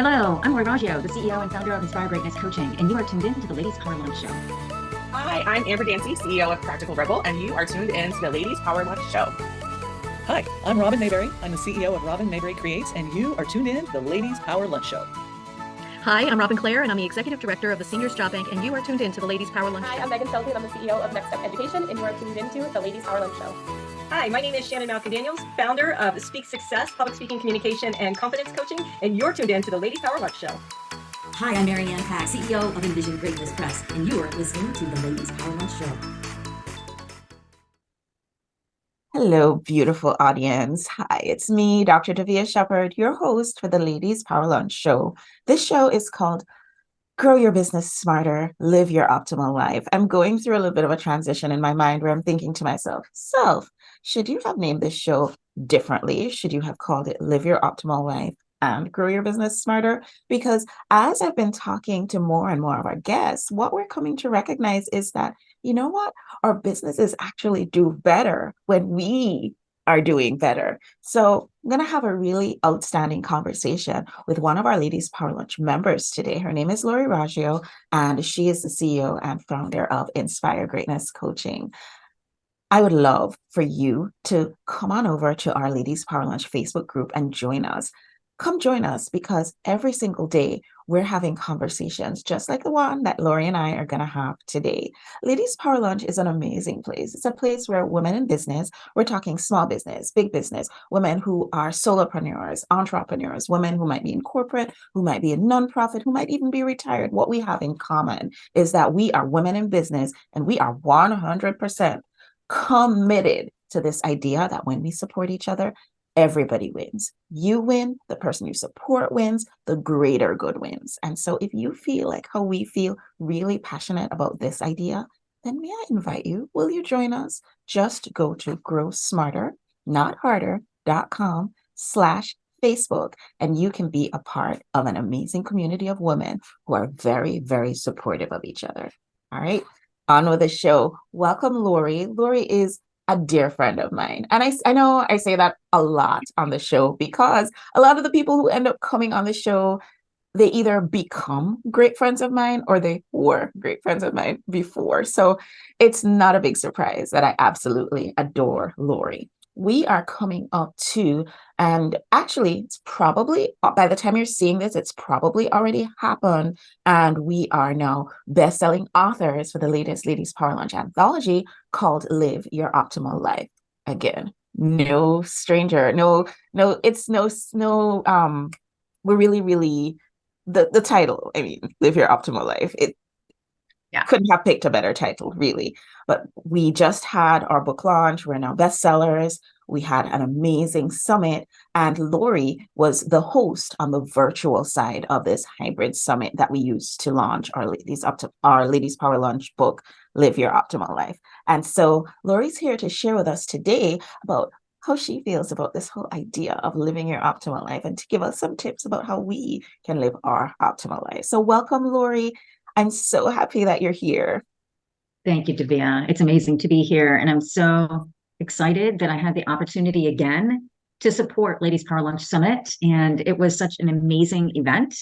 Hello, I'm Lori Raggio, the CEO and founder of Inspire Greatness Coaching, and you are tuned in to the Ladies Power Lunch Show. Hi, I'm Amber Dancy, CEO of Practical Rebel, and you are tuned in to the Ladies Power Lunch Show. Hi, I'm Robin Mayberry. I'm the CEO of Robin Mayberry Creates, and you are tuned in to the Ladies Power Lunch Show. Hi, I'm Robin Clare, and I'm the Executive Director of the Seniors Job Bank, and you are tuned in to the Ladies Power Lunch Show. Hi, I'm Megan Selke, and I'm the CEO of Next Step Education, and you are tuned into the Ladies Power Lunch Show. Hi, my name is Shannon Malka-Daniels, founder of Speak Success, Public Speaking Communication, and Confidence Coaching, and you're tuned in to the Ladies Power Lunch Show. Hi, I'm Marianne Pack, CEO of Envision Greatness Press, and you are listening to the Ladies Power Lunch Show. Hello, beautiful audience. Hi, it's me, Dr. Davia Shepherd, your host for the Ladies Power Lunch Show. This show is called Grow Your Business Smarter, Live Your Optimal Life. I'm going through a little bit of a transition in my mind where I'm thinking to myself, should you have named this show differently? Should you have called it Live Your Optimal Life and Grow Your Business Smarter? Because as I've been talking to more and more of our guests, what we're coming to recognize is that, you know what? Our businesses actually do better when we are doing better. So I'm going to have a really outstanding conversation with one of our Ladies Power Lunch members today. Her name is Lori Raggio, and she is the CEO and founder of Inspire Greatness Coaching. I would love for you to come on over to our Ladies Power Lunch Facebook group and join us. Come join us, because every single day we're having conversations just like the one that Lori and I are going to have today. Ladies Power Lunch is an amazing place. It's a place where women in business, we're talking small business, big business, women who are solopreneurs, entrepreneurs, women who might be in corporate, who might be in nonprofit, who might even be retired. What we have in common is that we are women in business, and we are 100% committed to this idea that when we support each other, everybody wins. You win, the person you support wins, the greater good wins. And so if you feel like how we feel, really passionate about this idea, then may I invite you, will you join us? Just go to growsmarter.com/Facebook, and you can be a part of an amazing community of women who are very, very supportive of each other. All right, on with the show. Welcome, Lori. Lori is a dear friend of mine. And I know I say that a lot on the show, because a lot of the people who end up coming on the show, they either become great friends of mine or they were great friends of mine before. So it's not a big surprise that I absolutely adore Lori. We are coming up to, and actually it's probably, by the time you're seeing this, it's probably already happened. And we are now best-selling authors for the latest Ladies Power Lunch anthology called Live Your Optimal Life. Again, no stranger, we're really, the title, I mean, Live Your Optimal Life. Couldn't have picked a better title, really. But we just had our book launch. We're now bestsellers. We had an amazing summit, and Lori was the host on the virtual side of this hybrid summit that we used to launch our Ladies Power Lunch book, Live Your Optimal Life. And so Lori's here to share with us today about how she feels about this whole idea of living your optimal life, and to give us some tips about how we can live our optimal life. So welcome, Lori. I'm so happy that you're here. Thank you, Davia. It's amazing to be here. And I'm so excited that I had the opportunity again to support Ladies Power Lunch Summit. And it was such an amazing event,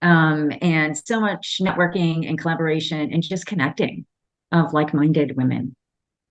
and so much networking and collaboration and just connecting of like-minded women.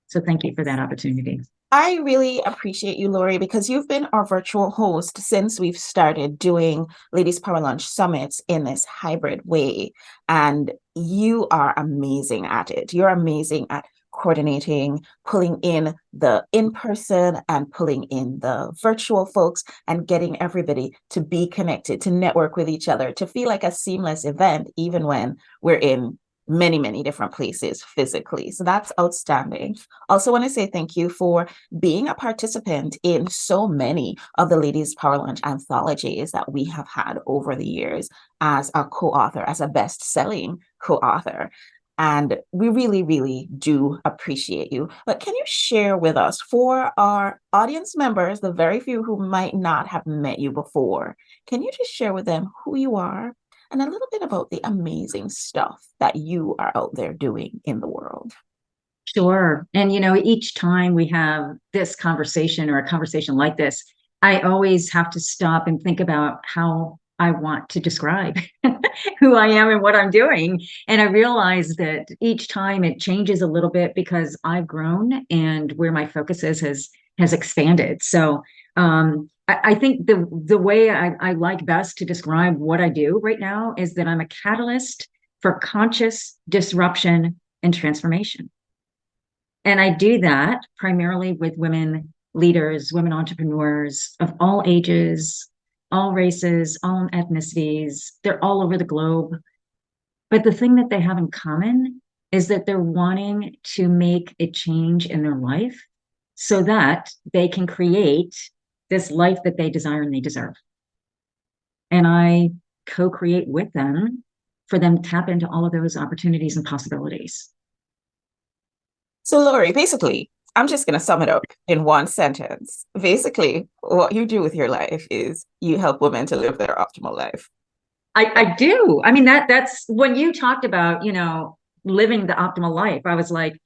So thank you for that opportunity. I really appreciate you, Lori, because you've been our virtual host since we've started doing Ladies Power Lunch Summits in this hybrid way. And you are amazing at it. You're amazing at coordinating, pulling in the in-person and pulling in the virtual folks, and getting everybody to be connected, to network with each other, to feel like a seamless event, even when we're in many, many different places physically. So that's outstanding. Also want to say thank you for being a participant in so many of the Ladies Power Lunch anthologies that we have had over the years as a co-author, as a best-selling co-author. And we really, really do appreciate you. But can you share with us, for our audience members, the very few who might not have met you before, can you just share with them who you are and a little bit about the amazing stuff that you are out there doing in the world? Sure. And, each time we have this conversation or a conversation like this, I always have to stop and think about how I want to describe who I am and what I'm doing. And I realize that each time it changes a little bit because I've grown and where my focus has expanded. So I think the way I like best to describe what I do right now is that I'm a catalyst for conscious disruption and transformation. And I do that primarily with women leaders, women entrepreneurs of all ages, all races, all ethnicities. They're all over the globe. But the thing that they have in common is that they're wanting to make a change in their life so that they can create this life that they desire and they deserve. And I co-create with them for them to tap into all of those opportunities and possibilities. So, Lori, basically, I'm just going to sum it up in one sentence. Basically, what you do with your life is you help women to live their optimal life. I do. I mean, that's when you talked about, living the optimal life, I was like,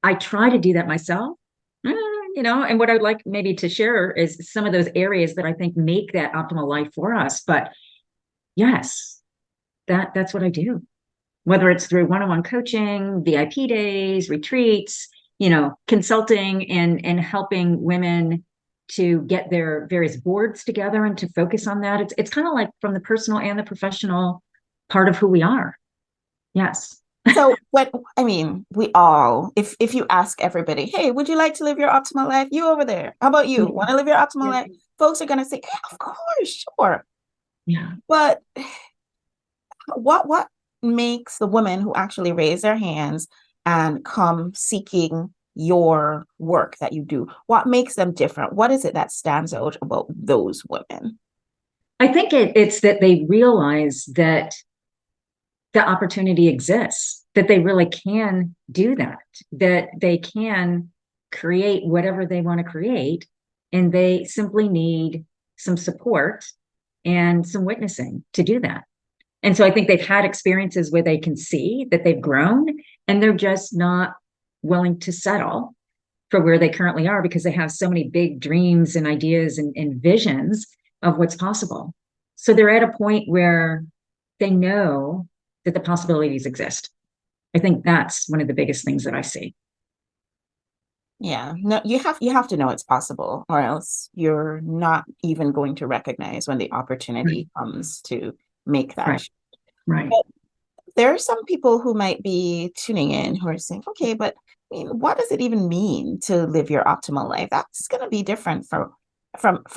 I try to do that myself, and what I'd like maybe to share is some of those areas that I think make that optimal life for us. But yes, that's what I do. Whether it's through one-on-one coaching, VIP days, retreats, consulting and helping women to get their various boards together and to focus on that. It's kind of like from the personal and the professional part of who we are. Yes. So we all, if you ask everybody, hey, would you like to live your optimal life? You over there. How about you? Want to live your optimal life? Folks are going to say, yeah, of course, sure. Yeah. But what makes the women who actually raise their hands and come seeking your work that you do, what makes them different? What is it that stands out about those women? I think it's that they realize that the opportunity exists, that they really can do that they can create whatever they want to create, and they simply need some support and some witnessing to do that. And so I think they've had experiences where they can see that they've grown and they're just not willing to settle for where they currently are because they have so many big dreams and ideas and visions of what's possible. So they're at a point where they know that the possibilities exist. I think that's one of the biggest things that I see. Yeah, no, you have to know it's possible, or else you're not even going to recognize when the opportunity comes to make that shift. Right. But there are some people who might be tuning in who are saying, okay, but what does it even mean to live your optimal life? That's going to be different for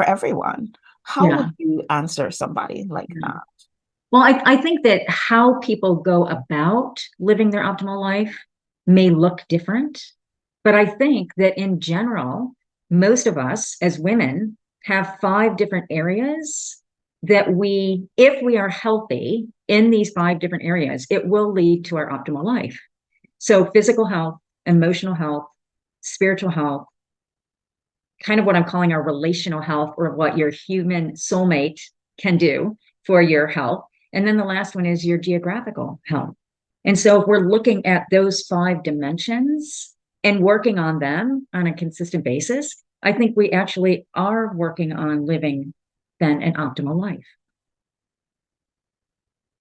everyone. How would you answer somebody like that? Well, I think that how people go about living their optimal life may look different, but I think that in general, most of us as women have 5 different areas that if we are healthy in these 5 different areas, it will lead to our optimal life. So physical health, emotional health, spiritual health, kind of what I'm calling our relational health, or what your human soulmate can do for your health. And then the last one is your geographical health. And so if we're looking at those 5 dimensions and working on them on a consistent basis, I think we actually are working on living then an optimal life.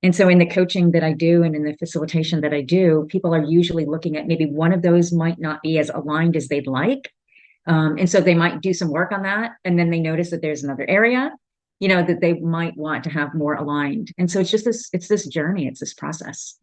And so in the coaching that I do and in the facilitation that I do, people are usually looking at maybe one of those might not be as aligned as they'd like. And so they might do some work on that. And then they notice that there's another area, that they might want to have more aligned. And so it's this journey, it's this process.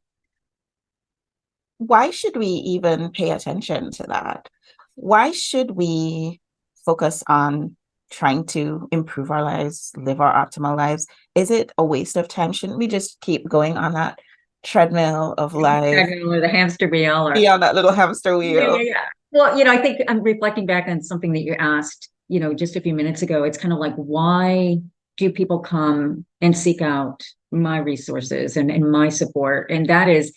Why should we even pay attention to that? Why should we focus on trying to improve our lives, live our optimal lives? Is it a waste of time? Shouldn't we just keep going on that treadmill of life? Or the hamster wheel. Be on that little hamster wheel. Yeah. Well, I think I'm reflecting back on something that you asked, just a few minutes ago. It's kind of like, why do people come and seek out my resources and my support? And that is,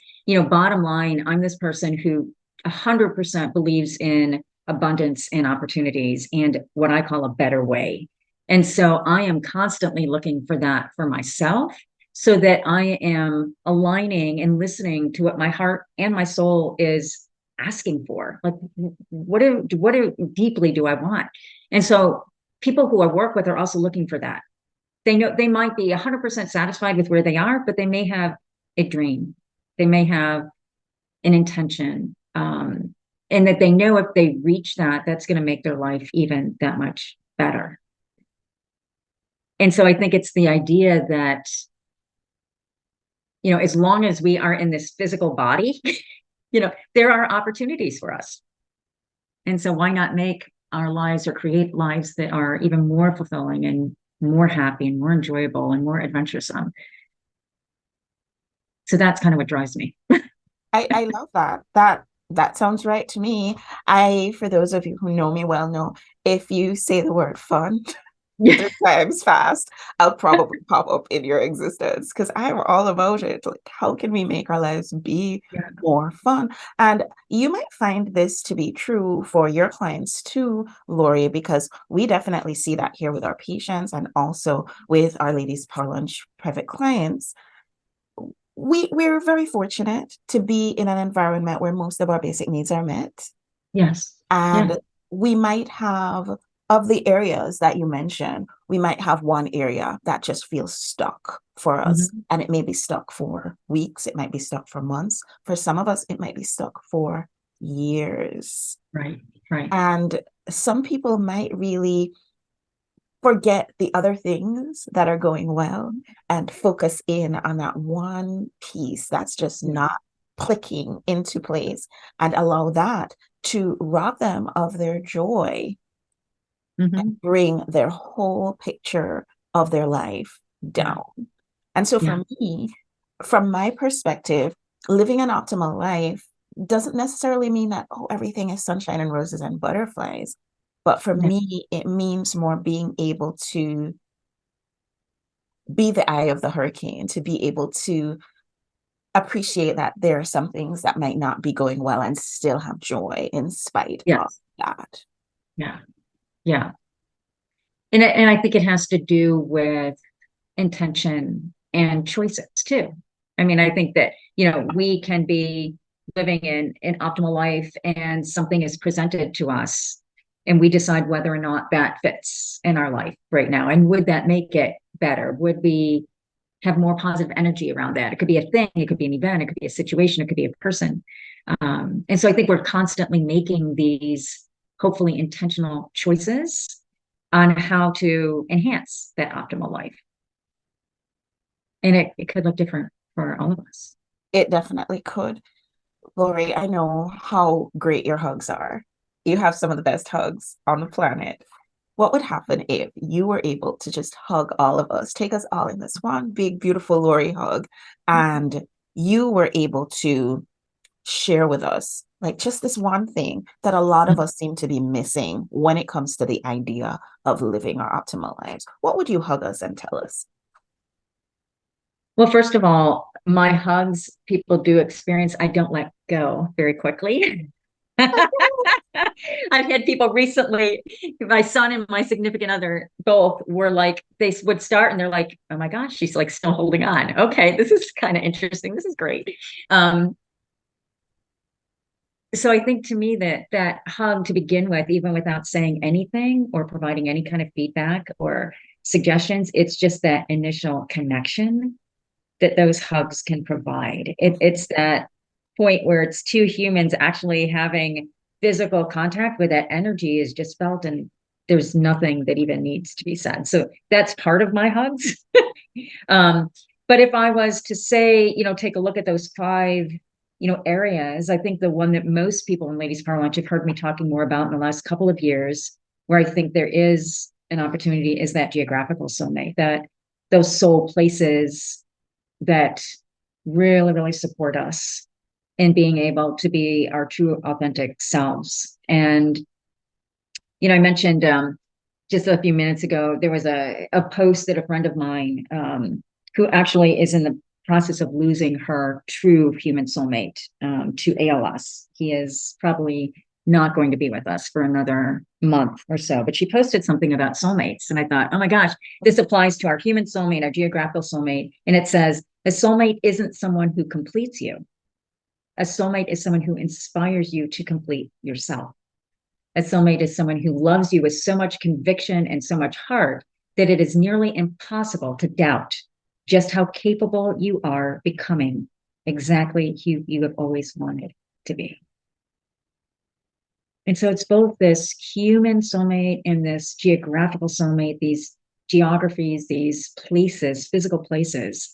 bottom line, I'm this person who 100% believes in abundance and opportunities and what I call a better way. And so I am constantly looking for that for myself so that I am aligning and listening to what my heart and my soul is asking for. Like, what deeply do I want? And so people who I work with are also looking for that they know they might be 100% satisfied with where they are, but they may have a dream. They may have an intention. And that they know if they reach that, that's going to make their life even that much better. And so I think it's the idea that, as long as we are in this physical body, there are opportunities for us. And so why not make our lives or create lives that are even more fulfilling and more happy and more enjoyable and more adventuresome? So that's kind of what drives me. I love that. That sounds right to me. For those of you who know me well, know if you say the word fun 3 times fast, I'll probably pop up in your existence, because I'm all about it. Like, how can we make our lives be more fun? And you might find this to be true for your clients too, Lori, because we definitely see that here with our patients and also with our Ladies Power Lunch private clients. We're very fortunate to be in an environment where most of our basic needs are met. Yes. And we might have, of the areas that you mentioned, we might have one area that just feels stuck for us. Mm-hmm. And it may be stuck for weeks. It might be stuck for months. For some of us, it might be stuck for years. Right. And some people might really forget the other things that are going well and focus in on that one piece that's just not clicking into place, and allow that to rob them of their joy and bring their whole picture of their life down. And so for me, from my perspective, living an optimal life doesn't necessarily mean that, everything is sunshine and roses and butterflies. But for me, it means more being able to be the eye of the hurricane, to be able to appreciate that there are some things that might not be going well and still have joy in spite of that. Yeah. And I think it has to do with intention and choices too. I mean, I think that, we can be living in an optimal life and something is presented to us and we decide whether or not that fits in our life right now. And would that make it better? Would we have more positive energy around that? It could be a thing, it could be an event, it could be a situation, it could be a person. And so I think we're constantly making these hopefully intentional choices on how to enhance that optimal life. And it could look different for all of us. It definitely could. Lori, I know how great your hugs are. You have some of the best hugs on the planet. What would happen if you were able to just hug all of us, take us all in this one big, beautiful Lori hug, and you were able to share with us, like, just this one thing that a lot of us seem to be missing when it comes to the idea of living our optimal lives? What would you hug us and tell us? Well, first of all, my hugs, people do experience, I don't let go very quickly. I've had people recently, my son and my significant other both were like, they would start and they're like, oh my gosh, she's like still holding on. Okay, this is kind of interesting. This is great. So I think to me that hug to begin with, even without saying anything or providing any kind of feedback or suggestions, it's just that initial connection that those hugs can provide. It's that point where it's two humans actually having physical contact where that energy is just felt and there's nothing that even needs to be said. So that's part of my hugs. But if I was to say, take a look at those 5, areas, I think the one that most people in Ladies Power Lunch have heard me talking more about in the last couple of years, where I think there is an opportunity, is that geographical soulmate, that those soul places that really, really support us in being able to be our true authentic selves. And, I mentioned just a few minutes ago, there was a post that a friend of mine who actually is in the process of losing her true human soulmate to ALS. He is probably not going to be with us for another month or so, but she posted something about soulmates. And I thought, oh my gosh, this applies to our human soulmate, our geographical soulmate. And it says, a soulmate isn't someone who completes you. A soulmate is someone who inspires you to complete yourself. A soulmate is someone who loves you with so much conviction and so much heart that it is nearly impossible to doubt just how capable you are becoming exactly who you have always wanted to be. And so it's both this human soulmate and this geographical soulmate, these geographies, these places, physical places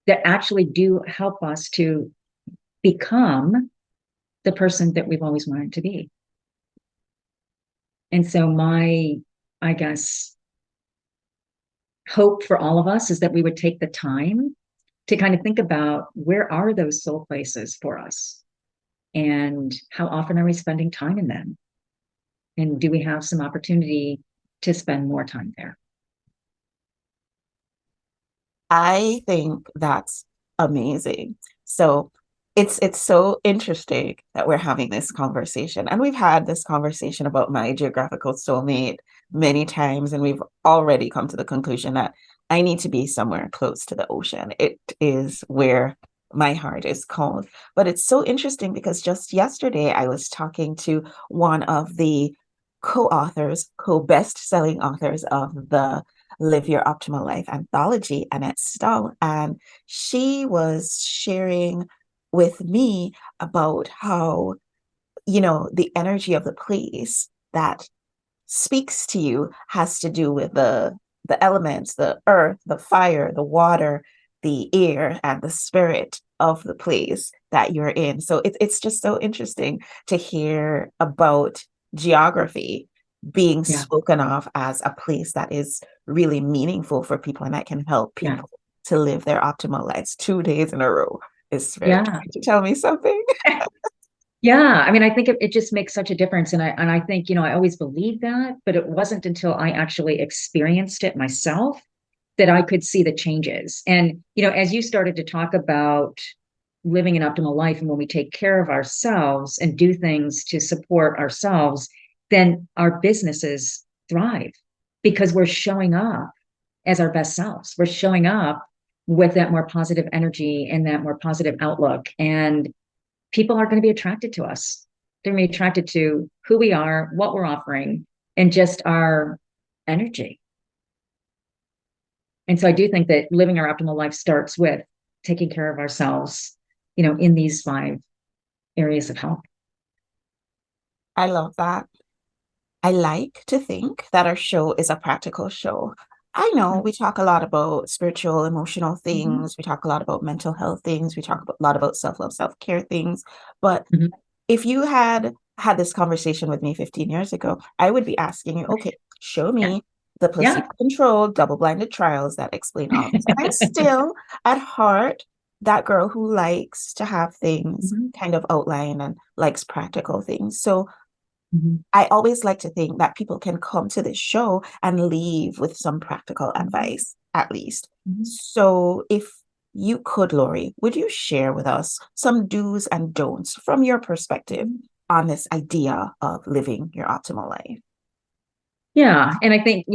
that actually do help us to become the person that we've always wanted to be. And so my, I guess, hope for all of us is that we would take the time to kind of think about where are those soul places for us and how often are we spending time in them? And do we have some opportunity to spend more time there? I think that's amazing. So it's so interesting that we're having this conversation. And we've had this conversation about my geographical soulmate many times, and we've already come to the conclusion that I need to be somewhere close to the ocean. It is where my heart is called. But it's so interesting because just yesterday I was talking to one of the co-authors, co-best-selling authors of the Live Your Optimal Life anthology, Annette Stahl, and she was sharing with me about how, the energy of the place that speaks to you has to do with the elements, the earth, the fire, the water, the air, and the spirit of the place that you're in. So it's just so interesting to hear about geography being spoken of as a place that is really meaningful for people and that can help people to live their optimal lives 2 days in a row. Is trying to tell me something. Yeah, I mean, I think it just makes such a difference. And I think, I always believed that, but it wasn't until I actually experienced it myself that I could see the changes. And, as you started to talk about living an optimal life and when we take care of ourselves and do things to support ourselves, then our businesses thrive because we're showing up as our best selves. We're showing up with that more positive energy and that more positive outlook. And people are going to be attracted to us. They're going to be attracted to who we are, what we're offering, and just our energy. And so I do think that living our optimal life starts with taking care of ourselves, in these 5 areas of health. I love that. I like to think that our show is a practical show. I know we talk a lot about spiritual, emotional things. We talk a lot about mental health things. We talk a lot about self-love, self-care things. But if you had this conversation with me 15 years ago, I would be asking you, okay, show me the placebo-controlled, double-blinded trials that explain all this. And I'm still, at heart, that girl who likes to have things kind of outlined and likes practical things. So I always like to think that people can come to this show and leave with some practical advice, at least. So if you could, Lori, would you share with us some do's and don'ts from your perspective on this idea of living your optimal life? Yeah. And I think,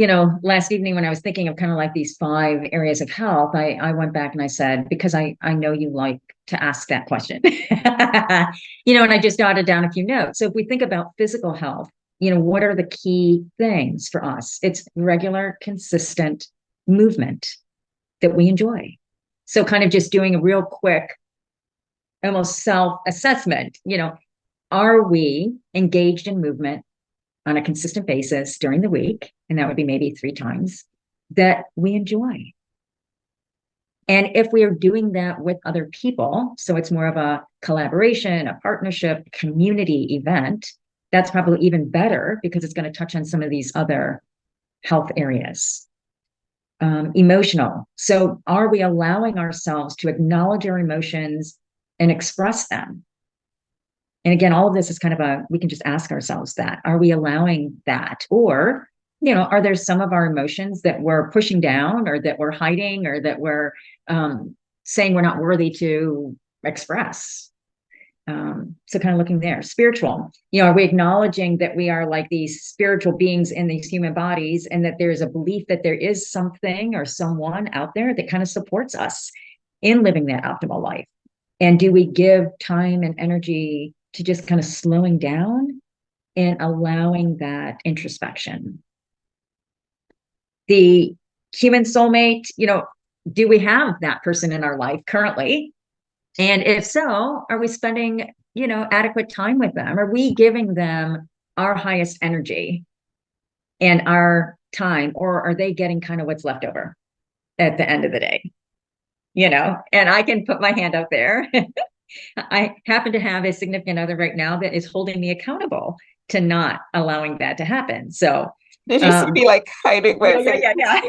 last evening when I was thinking of kind of like these 5 areas of health, I went back and I said, because I know you like to ask that question, and I just jotted down a few notes. So if we think about physical health, what are the key things for us? It's regular, consistent movement that we enjoy. So kind of just doing a real quick, almost self-assessment, are we engaged in movement on a consistent basis during the week? And that would be maybe 3 times that we enjoy. And if we are doing that with other people, so it's more of a collaboration, a partnership, community event, that's probably even better because it's going to touch on some of these other health areas. Emotional. So are we allowing ourselves to acknowledge our emotions and express them? And again, all of this is kind of we can just ask ourselves that. Are we allowing that? Or, are there some of our emotions that we're pushing down or that we're hiding or that we're saying we're not worthy to express? So kind of looking there. Spiritual, are we acknowledging that we are like these spiritual beings in these human bodies and that there's a belief that there is something or someone out there that kind of supports us in living that optimal life? And do we give time and energy to just kind of slowing down and allowing that introspection? The human soulmate, do we have that person in our life currently? And if so, are we spending, adequate time with them? Are we giving them our highest energy and our time, or are they getting kind of what's left over at the end of the day? And I can put my hand up there. I happen to have a significant other right now that is holding me accountable to not allowing that to happen. So did you see me like hiding my face? Yeah.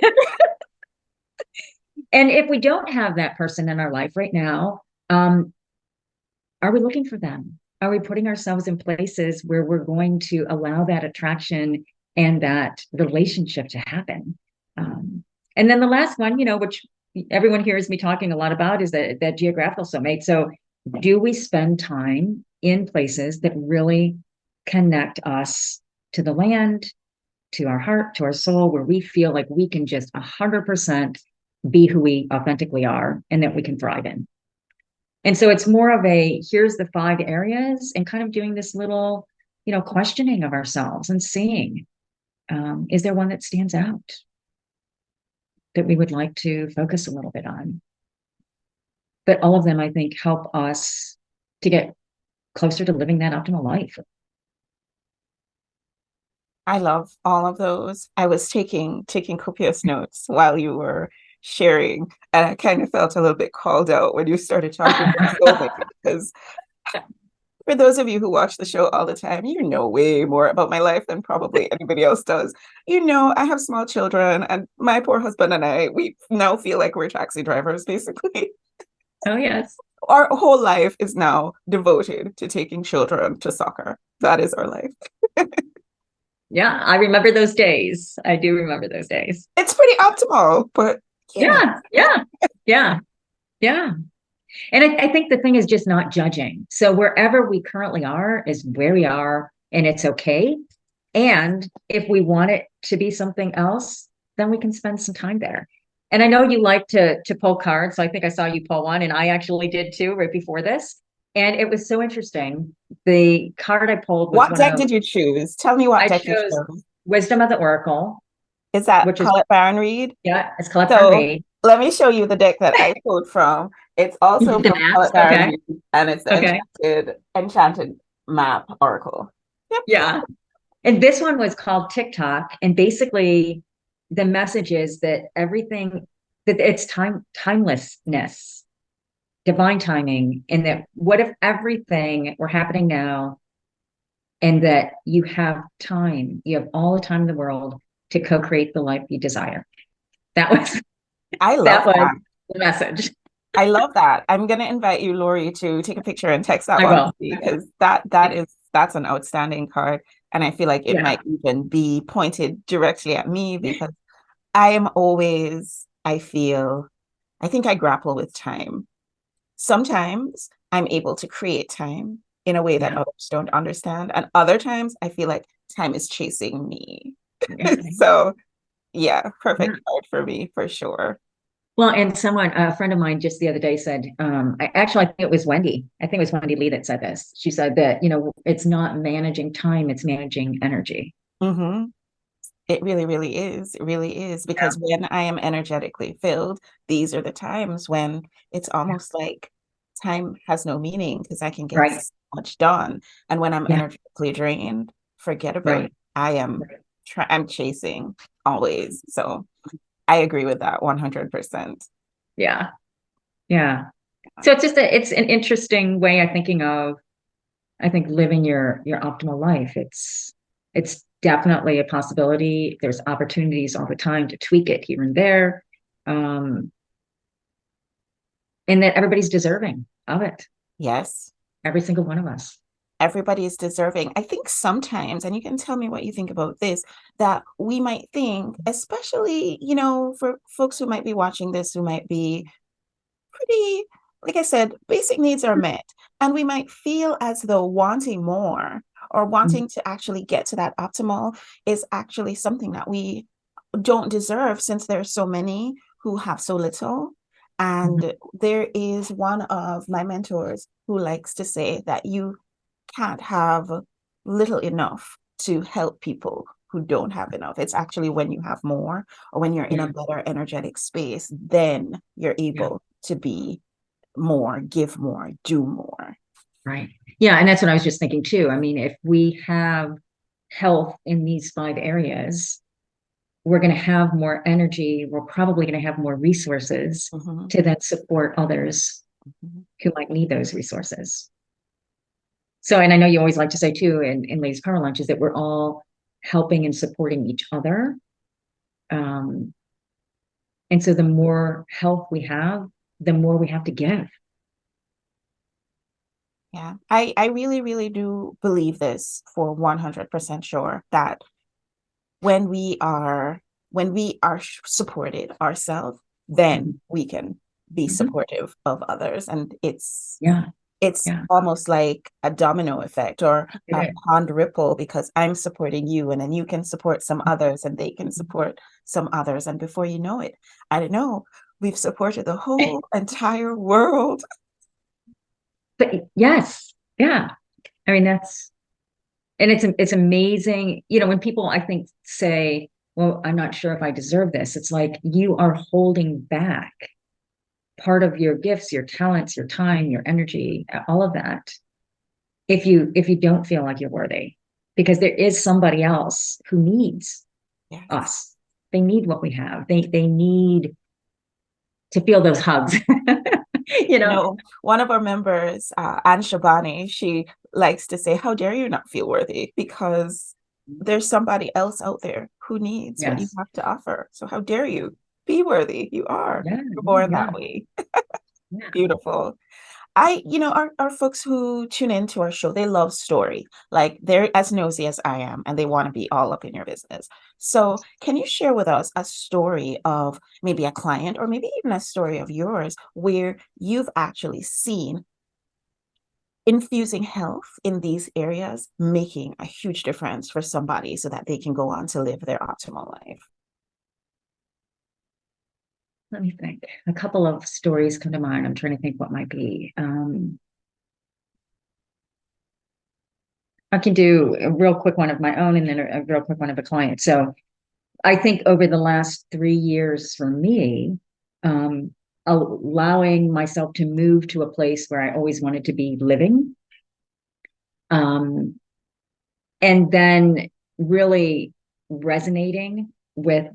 And if we don't have that person in our life right now, are we looking for them? Are we putting ourselves in places where we're going to allow that attraction and that relationship to happen? And then the last one, which everyone hears me talking a lot about, is that geographical soulmate. So do we spend time in places that really connect us to the land, to our heart, to our soul, where we feel like we can just 100% be who we authentically are and that we can thrive in? And so it's more of here's the 5 areas, and kind of doing this little, questioning of ourselves and seeing, is there one that stands out that we would like to focus a little bit on? But all of them, I think, help us to get closer to living that optimal life. I love all of those. I was taking copious notes while you were sharing, and I kind of felt a little bit called out when you started talking about soulmate, because for those of you who watch the show all the time, you know way more about my life than probably anybody else does. I have small children, and my poor husband and I, we now feel like we're taxi drivers, basically. Oh, yes. Our whole life is now devoted to taking children to soccer. That is our life. Yeah, I remember those days. I do remember those days. It's pretty optimal, but Yeah. And I think the thing is just not judging. So wherever we currently are is where we are, and it's okay. And if we want it to be something else, then we can spend some time there. And I know you like to pull cards. So I think I saw you pull one, and I actually did too right before this. And it was so interesting. The card I pulled was what deck did you choose? Tell me what deck you chose. Wisdom of the Oracle. Is that Colette Baron Reid? Yeah, it's Colette Baron Reid. Let me show you the deck that I pulled from. It's also from Colette Baron Reid, and it's the Enchanted Map Oracle. Yep. Yeah. And this one was called TikTok. And basically the message is that everything, that it's timelessness, divine timing, and that what if everything were happening now, and that you have time, you have all the time in the world to co-create the life you desire. I love that. The message. I love that. I'm going to invite you, Lori, to take a picture and text that one, because that's an outstanding card. And I feel like it might even be pointed directly at me, because I think I grapple with time. Sometimes I'm able to create time in a way that others don't understand. And other times I feel like time is chasing me. So perfect card for me, for sure. Well, and a friend of mine just the other day said, I think it was Wendy. I think it was Wendy Lee that said this. She said that, it's not managing time, it's managing energy. Mm-hmm. It really, really is. It really is. Because when I am energetically filled, these are the times when it's almost like time has no meaning, because I can get so much done. And when I'm energetically drained, forget about it. I'm chasing always. So I agree with that 100%. Yeah. So it's an interesting way of thinking of, I think, living your optimal life. It's definitely a possibility. There's opportunities all the time to tweak it here and there. And that everybody's deserving of it. Yes. Every single one of us. Everybody is deserving. I think sometimes, and you can tell me what you think about this, that we might think, especially, for folks who might be watching this, who might be pretty, like I said, basic needs are met. And we might feel as though wanting more, or wanting to actually get to that optimal, is actually something that we don't deserve, since there's so many who have so little. And there is one of my mentors who likes to say that you can't have little enough to help people who don't have enough. It's actually when you have more, or when you're in a better energetic space, then you're able to be more, give more, do more. Right. Yeah. And that's what I was just thinking too. I mean, if we have health in these 5 areas, we're going to have more energy. We're probably going to have more resources to then support others who might need those resources. So, and I know you always like to say too, in Ladies Power Lunch, is that we're all helping and supporting each other. And so the more health we have, the more we have to give. Yeah, I really, really do believe this for 100% sure, that when we are supported ourselves, then we can be supportive of others. And it's almost like a domino effect, or a pond ripple, because I'm supporting you, and then you can support some others, and they can support some others. And before you know it, I don't know, we've supported the whole entire world. But yes, yeah. I mean, it's amazing. You know, when people, I think, say, well, I'm not sure if I deserve this. It's like you are holding back part of your gifts, your talents, your time, your energy, all of that. If you don't feel like you're worthy, because there is somebody else who needs us. They need what we have. They need to feel those hugs. You know, one of our members, Anne Shabani, she likes to say, how dare you not feel worthy? Because there's somebody else out there who needs what you have to offer. So how dare you be worthy? You are. You're born that way. Beautiful. Our folks who tune into our show, they love story. Like, they're as nosy as I am, and they want to be all up in your business. So can you share with us a story of maybe a client, or maybe even a story of yours, where you've actually seen infusing health in these areas making a huge difference for somebody, so that they can go on to live their optimal life? Let me think. A couple of stories come to mind. I'm trying to think what might be. I can do a real quick one of my own, and then a real quick one of a client. So I think over the last 3 years for me, allowing myself to move to a place where I always wanted to be living, and then really resonating with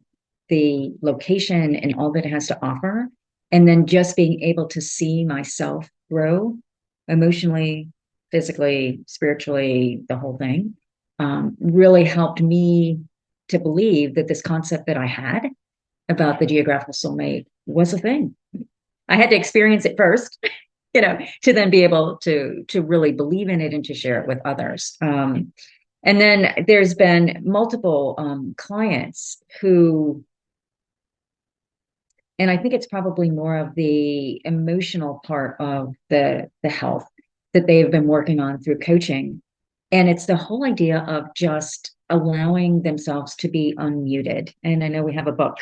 the location and all that it has to offer, and then just being able to see myself grow emotionally, physically, spiritually, the whole thing, really helped me to believe that this concept that I had about the geographical soulmate was a thing. I had to experience it first, to then be able to really believe in it and to share it with others. And then there's been multiple clients who, and I think it's probably more of the emotional part of the health that they've been working on through coaching. And it's the whole idea of just allowing themselves to be unmuted. And I know we have a book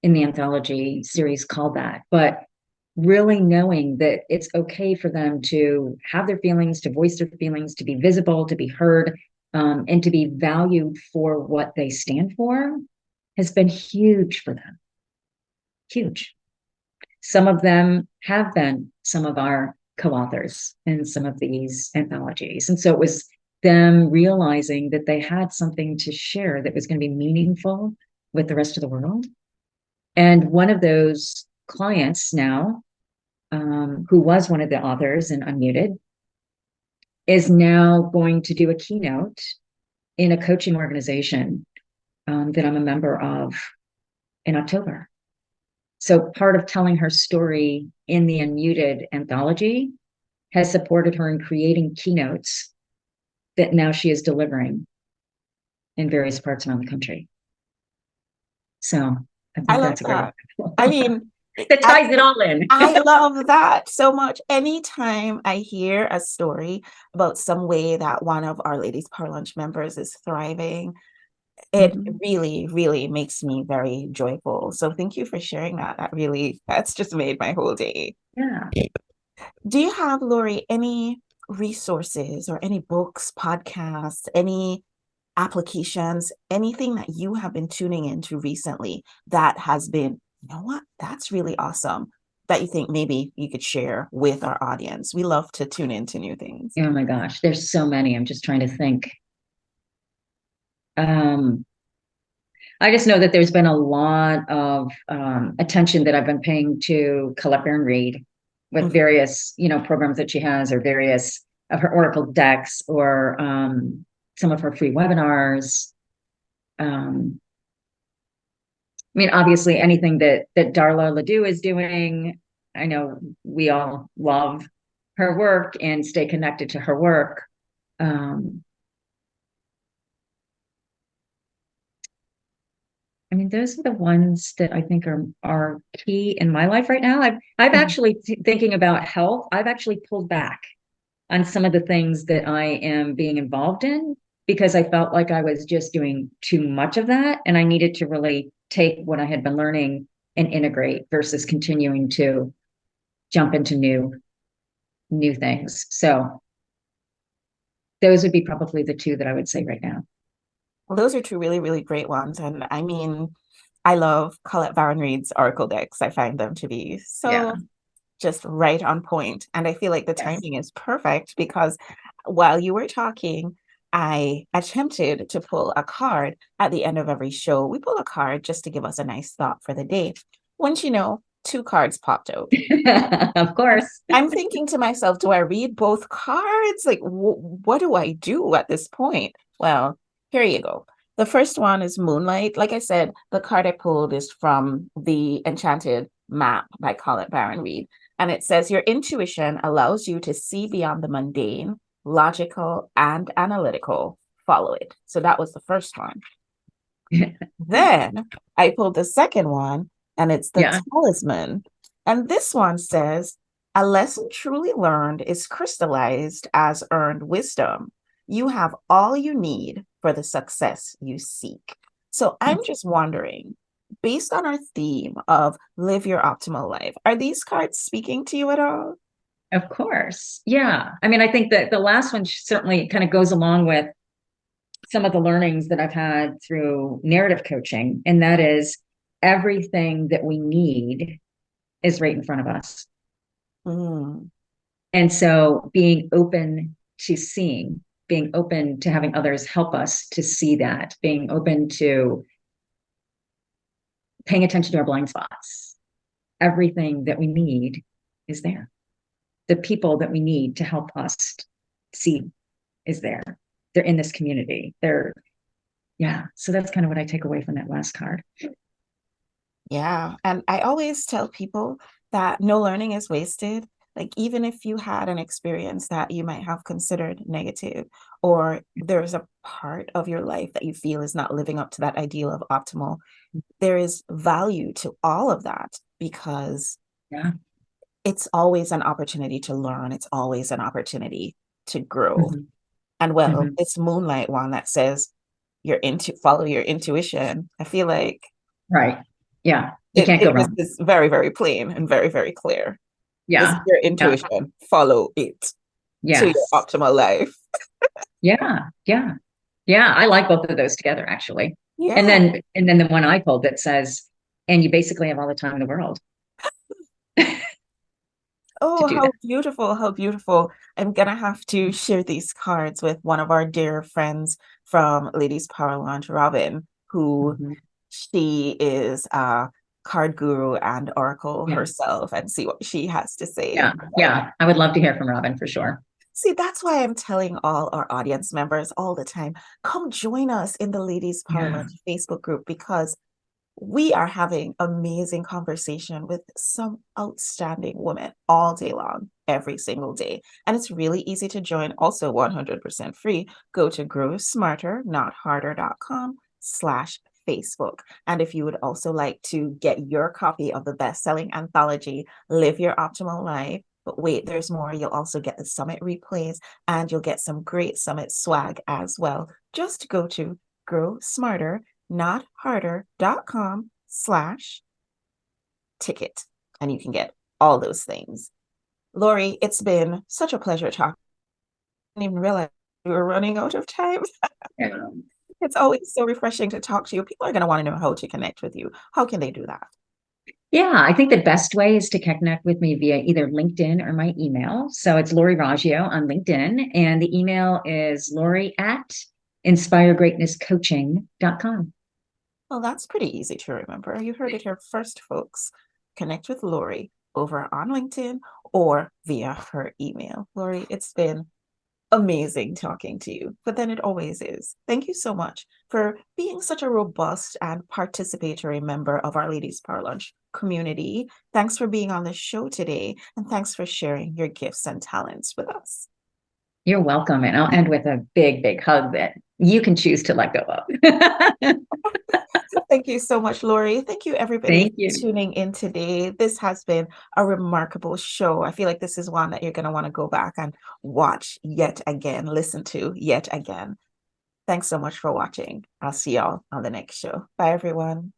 in the anthology series called that, but really knowing that it's okay for them to have their feelings, to voice their feelings, to be visible, to be heard, and to be valued for what they stand for has been huge for them. Huge. Some of them have been some of our co-authors in some of these anthologies. And so it was them realizing that they had something to share that was going to be meaningful with the rest of the world. And one of those clients now, who was one of the authors in Unmuted, is now going to do a keynote in a coaching organization that I'm a member of in October. So part of telling her story in the Unmuted anthology has supported her in creating keynotes that now she is delivering in various parts around the country. So I think that's a great one. I mean, that ties it all in. I love that so much. Anytime I hear a story about some way that one of our Ladies Power Lunch members is thriving, it really, really makes me very joyful. So thank you for sharing that. That's just made my whole day. Yeah. Do you have, Lori, any resources or any books, podcasts, any applications, anything that you have been tuning into recently that has been, you know what, that's really awesome, that you think maybe you could share with our audience? We love to tune into new things. Oh my gosh, there's so many. I'm just trying to think. I just know that there's been a lot of attention that I've been paying to Colette Baron Reed with various, programs that she has, or various of her Oracle decks, or some of her free webinars. Obviously anything that Darla Ledoux is doing. I know we all love her work and stay connected to her work. Those are the ones that I think are key in my life right now. I've actually thinking about health. I've actually pulled back on some of the things that I am being involved in, because I felt like I was just doing too much of that, and I needed to really take what I had been learning and integrate versus continuing to jump into new things. So those would be probably the two that I would say right now. Well, those are two really, really great ones. And I love Colette Baron Reed's Oracle decks. I find them to be so just right on point. And I feel like the timing is perfect, because while you were talking, I attempted to pull a card at the end of every show. We pull a card just to give us a nice thought for the day. Once you know, 2 cards popped out. Of course. I'm thinking to myself, do I read both cards? Like, what do I do at this point? Well, here you go. The first one is Moonlight. Like I said, the card I pulled is from the Enchanted Map by Colette Baron Reed. And it says, your intuition allows you to see beyond the mundane, logical, and analytical. Follow it. So that was the first one. Then I pulled the second one, and it's the Talisman. And this one says, a lesson truly learned is crystallized as earned wisdom. You have all you need for the success you seek. So I'm just wondering, based on our theme of live your optimal life, are these cards speaking to you at all? Of course. Yeah. I think that the last one certainly kind of goes along with some of the learnings that I've had through narrative coaching. And that is, everything that we need is right in front of us. And so being open to seeing, being open to having others help us to see that, being open to paying attention to our blind spots. Everything that we need is there. The people that we need to help us see is there. They're in this community. So that's kind of what I take away from that last card. Yeah. And I always tell people that no learning is wasted. Like, even if you had an experience that you might have considered negative, or there's a part of your life that you feel is not living up to that ideal of optimal, there is value to all of that, because it's always an opportunity to learn. It's always an opportunity to grow. And it's Moonlight one that says follow your intuition. I feel like you can't go wrong. It's very, very plain and very, very clear. It's your intuition. Follow it to your optimal life. I like both of those together, actually. And then the one I pulled that says, and you basically have all the time in the world. Oh, how beautiful, how beautiful. I'm going to have to share these cards with one of our dear friends from Ladies Power Launch, Robin, who she is a card guru and oracle herself, and see what she has to say. I would love to hear from Robin for sure. See, that's why I'm telling all our audience members all the time, come join us in the Ladies Power Launch Facebook group, because we are having amazing conversation with some outstanding women all day long, every single day. And it's really easy to join, also 100% free. Go to growsmarternotheharder.com/Facebook. And if you would also like to get your copy of the best-selling anthology, Live Your Optimal Life, but wait, there's more. You'll also get the summit replays, and you'll get some great summit swag as well. Just go to growsmarternotheharder.com/ticket, and you can get all those things. Lori, it's been such a pleasure talking. I didn't even realize we were running out of time. It's always so refreshing to talk to you. People are going to want to know how to connect with you. How can they do that? Yeah, I think the best way is to connect with me via either LinkedIn or my email. So it's Lori Raggio on LinkedIn, and the email is lori@inspiregreatnesscoaching.com. Well, that's pretty easy to remember. You heard it here first, folks. Connect with Lori over on LinkedIn or via her email. Lori, it's been amazing talking to you, but then it always is. Thank you so much for being such a robust and participatory member of our Ladies Power Lunch community. Thanks for being on the show today, and thanks for sharing your gifts and talents with us. You're welcome. And I'll end with a big, big hug that you can choose to let go of. Thank you so much, Lori. Thank you, everybody, Thank you. for tuning in today. This has been a remarkable show. I feel like this is one that you're going to want to go back and watch yet again, listen to yet again. Thanks so much for watching. I'll see y'all on the next show. Bye, everyone.